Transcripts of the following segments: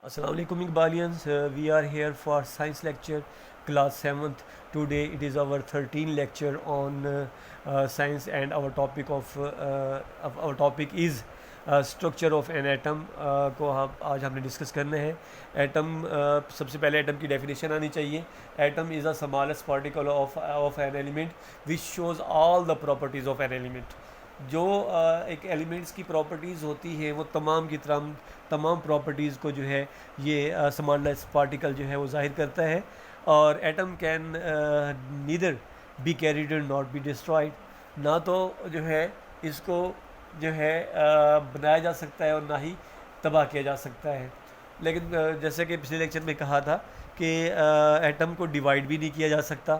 Assalamu alaikum Iqbalians. We are here for science lecture class 7th. Today it is our 13th lecture on science, and our topic is structure of an atom को आज हमने discuss करना है। Atom सबसे पहले atom की definition आनी चाहिए। Atom is a smallest particle of an element which shows all the properties of an element. जो एक एलिमेंट्स की प्रॉपर्टीज़ होती है वो तमाम प्रॉपर्टीज़ को जो है ये स्मॉलेस्ट पार्टिकल जो है वो जाहिर करता है। और atom can neither be carried and not be destroyed. ना तो जो है इसको जो है बनाया जा सकता है और ना ही तबाह किया जा सकता है। लेकिन जैसे कि पिछले लेक्चर में कहा था कि एटम को डिवाइड भी नहीं किया जा सकता।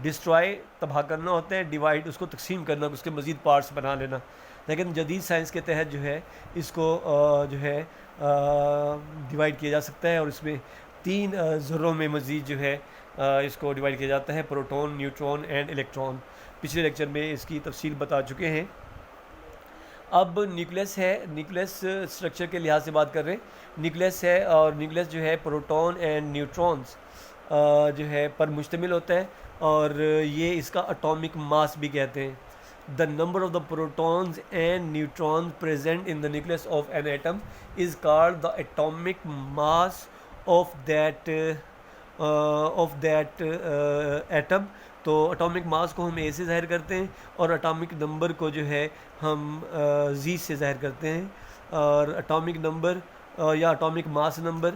डिस्ट्रॉय तबाह करना होता है, डिवाइड उसको तकसीम करना, उसके मज़ीद पार्ट्स बना लेना। लेकिन जदीद साइंस के तहत जो है इसको जो है डिवाइड किया जा सकता है और इसमें 3 ज़र्रों में मज़ीद जो है इसको डिवाइड किया जाता है, प्रोटॉन, न्यूट्रॉन एंड इलेक्ट्रॉन। पिछले लेक्चर में इसकी तफसील बता चुके हैं। अब न्यूक्लियस है, न्यूक्लियस स्ट्रक्चर के लिहाज से बात कर रहे हैं। न्यूक्लियस है और न्यूक्लियस जो है प्रोटॉन एंड न्यूट्रॉन्स जो है पर मुश्तमिल होता है और ये इसका एटॉमिक मास भी कहते हैं। The number of the protons and neutrons present in the nucleus of an atom is called the atomic mass of that atom. तो एटॉमिक मास को हम ए से ज़ाहिर करते हैं और एटॉमिक नंबर को जो है हम जी से ज़ाहिर करते हैं। और एटॉमिक नंबर या एटॉमिक मास नंबर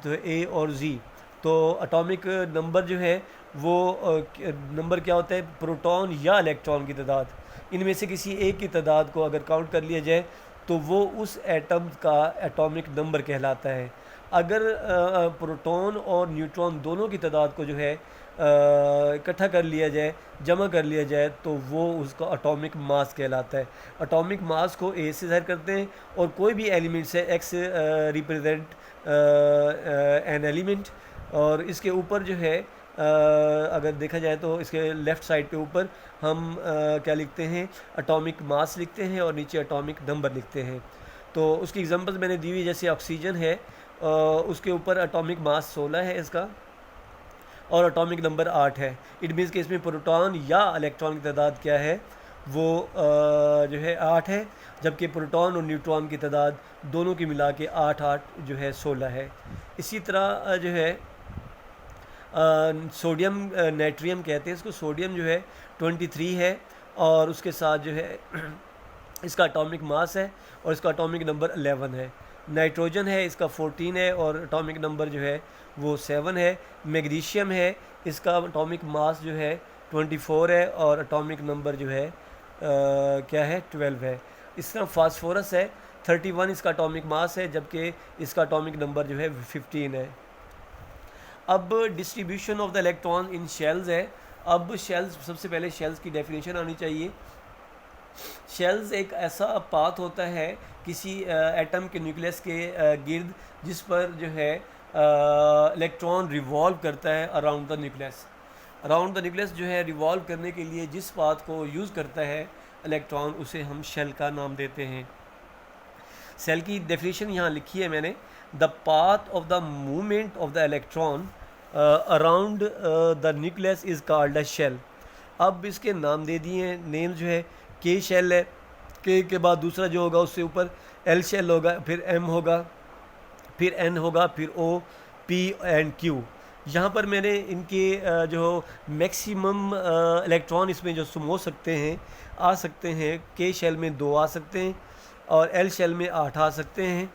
तो ए और जी। तो एटॉमिक नंबर जो है वो नंबर क्या होता है, प्रोटॉन या इलेक्ट्रॉन की तादाद। इनमें से किसी एक की तादाद को अगर काउंट कर लिया जाए तो वो उस एटम का एटॉमिक नंबर कहलाता है। अगर प्रोटॉन और न्यूट्रॉन दोनों की तादाद को जो है इकट्ठा कर लिया जाए, जमा कर लिया जाए, तो वो उसका एटॉमिक मास कहलाता है। एटॉमिक मास को ए से ज़ाहिर करते हैं और कोई भी एलिमेंट से एक्स रिप्रेजेंट एन एलिमेंट। और इसके ऊपर जो है अगर देखा जाए तो इसके लेफ़्ट साइड पे ऊपर हम क्या लिखते हैं, एटॉमिक मास लिखते हैं और नीचे एटॉमिक नंबर लिखते हैं। तो उसकी एग्जांपल्स मैंने दी हुई, जैसे ऑक्सीजन है उसके ऊपर एटॉमिक मास 16 है इसका और एटॉमिक नंबर 8 है। इट मीन्स कि इसमें प्रोटॉन या इलेक्ट्रॉन की तादाद क्या है, वो जो है 8 है, जबकि प्रोटॉन और न्यूट्रॉन की तादाद दोनों की मिला के 8 जो है 16 है। इसी तरह जो है सोडियम नाइट्रियम कहते हैं इसको। सोडियम जो है 23 है और उसके साथ जो है इसका एटॉमिक मास है और इसका एटॉमिक नंबर 11 है। नाइट्रोजन है, इसका 14 है और एटॉमिक नंबर जो है वो 7 है। मैग्नीशियम है, इसका एटॉमिक मास जो है 24 है और एटॉमिक नंबर जो है क्या है, 12 है। इस तरह फास्फोरस है, 31 इसका एटॉमिक मास है, जबकि इसका एटॉमिक नंबर जो है 15 है। अब distribution of the electron in shells है। अब शेल्स, सबसे पहले शेल्स की डेफिनेशन आनी चाहिए। शेल्स एक ऐसा पाथ होता है किसी एटम के न्यूक्लियस के गिर्द जिस पर जो है इलेक्ट्रॉन रिवॉल्व करता है around the nucleus. Around the nucleus जो है रिवॉल्व करने के लिए जिस पाथ को यूज़ करता है इलेक्ट्रॉन, उसे हम शेल का नाम देते हैं। सेल की डेफिनेशन यहाँ लिखी है मैंने। The path of the movement of the electron around the nucleus is called a shell. अब इसके नाम दे दिए हैं। नेम जो है के शेल है, के के बाद दूसरा जो होगा उससे ऊपर एल शेल होगा, फिर एम होगा, फिर एन होगा, फिर ओ, पी एंड क्यू। यहाँ पर मैंने इनके जो मैक्सिमम इलेक्ट्रॉन इसमें जो हो सकते हैं, आ सकते हैं। के शेल में 2 आ सकते हैं और एल शेल में 8 आ सकते हैं,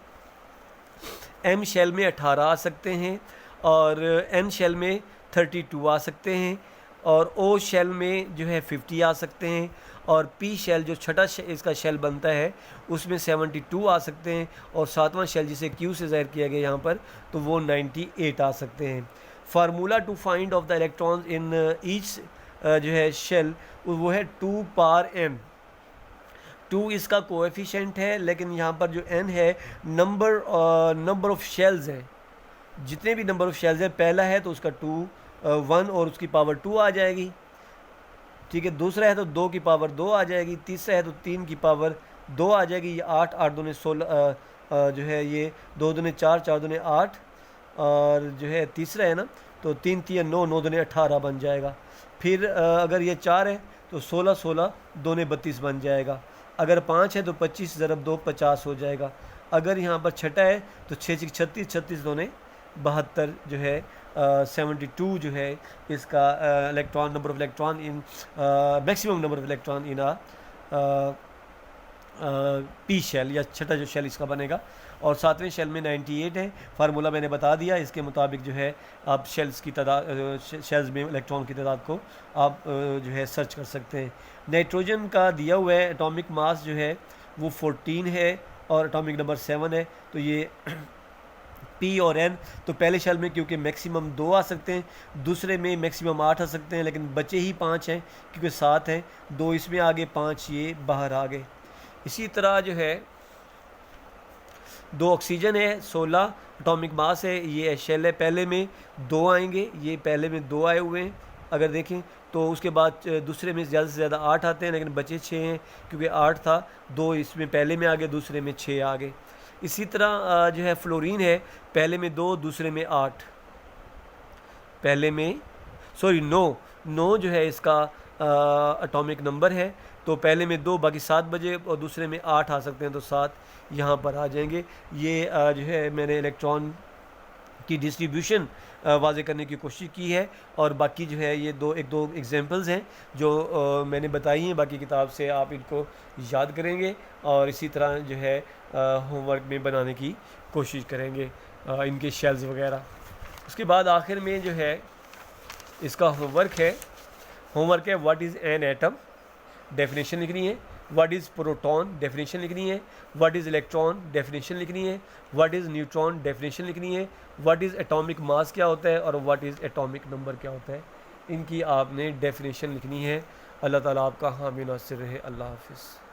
एम शेल में 18 आ सकते हैं और एन शेल में 32 आ सकते हैं और ओ शेल में जो है 50 आ सकते हैं और पी शेल जो छठा इसका शेल बनता है उसमें 72 आ सकते हैं और 7वां शेल जिसे क्यू से ज़ाहिर किया गया यहाँ पर, तो वो 98 आ सकते हैं। Formula to find of the electrons in each जो है शेल वो है 2 पावर n। 2 इसका कोएफिशिएंट है, लेकिन यहाँ पर जो n है नंबर ऑफ शेल्स है। जितने भी नंबर ऑफ शेल्स है, पहला है तो उसका 1 और उसकी पावर 2 आ जाएगी, ठीक है। दूसरा है तो 2 की पावर 2 आ जाएगी, तीसरा है तो 3 की पावर 2 आ जाएगी। ये 8 8 दूने 16 जो है ये 2 दूने 4, 4 दूने 8, और जो है तीसरा है ना, तो 3 3 9, 9 दूने 18 बन जाएगा। फिर अगर ये 4 है तो 16 16, 2 ने 32 बन जाएगा। अगर 5 है तो 25 ज़रब 2 50 हो जाएगा। अगर यहाँ पर छठा है तो 6 6 36, 36 2 ने 72 जो है 72 जो है इसका electron, number of electron in maximum number of electron in P shell, या छठा जो शेल इसका बनेगा। और 7वें शेल में 98 है। फार्मूला मैंने बता दिया, इसके मुताबिक जो है आप शेल्स की तादाद, शेल्स में इलेक्ट्रॉन की तादाद को आप जो है सर्च कर सकते हैं। नाइट्रोजन का दिया हुआ है एटॉमिक मास जो है वो 14 है और एटॉमिक नंबर 7 है। तो ये पी और एन, तो पहले शेल में क्योंकि मैक्सिमम 2 आ सकते हैं, दूसरे में मैक्सिमम 8 आ सकते हैं, लेकिन बचे ही 5 हैं क्योंकि 7 हैं, 2 इसमें आ गए, 5 ये बाहर आ गए। इसी तरह जो है 2 ऑक्सीजन है, 16 एटॉमिक मास है, ये शेल है, पहले में 2 आएंगे, ये पहले में 2 आए हुए हैं अगर देखें तो। उसके बाद दूसरे में ज़्यादा से ज़्यादा 8 आते हैं, लेकिन बचे 6 हैं क्योंकि 8 था, 2 इसमें पहले में आ गए, दूसरे में 6 आ गए। इसी तरह जो है फ्लोरीन है, पहले में 2, दूसरे में 8, पहले में 9 जो है इसका एटॉमिक नंबर है। तो पहले में 2, बाकी 7 बजे, और दूसरे में 8 आ सकते हैं, तो 7 यहाँ पर आ जाएंगे। ये जो है मैंने इलेक्ट्रॉन की डिस्ट्रीब्यूशन वाज़े करने की कोशिश की है, और बाकी जो है ये एक दो एग्जांपल्स हैं जो मैंने बताई हैं। बाकी किताब से आप इनको याद करेंगे और इसी तरह जो है होमवर्क में बनाने की कोशिश करेंगे इनके शेल्स वगैरह। उसके बाद आखिर में जो है इसका होमवर्क है what is an atom, definition लिखनी है। व्हाट इज़ प्रोटॉन, डेफिनेशन लिखनी है। व्हाट इज़ इलेक्ट्रॉन, डेफिनेशन लिखनी है। व्हाट इज़ न्यूट्रॉन, डेफिनेशन लिखनी है। व्हाट इज़ एटॉमिक मास क्या होता है, और व्हाट इज़ एटॉमिक नंबर क्या होता है, इनकी आपने डेफिनेशन लिखनी है। अल्लाह ताला आपका हामी नासिर रहे। अल्लाह हाफिज़।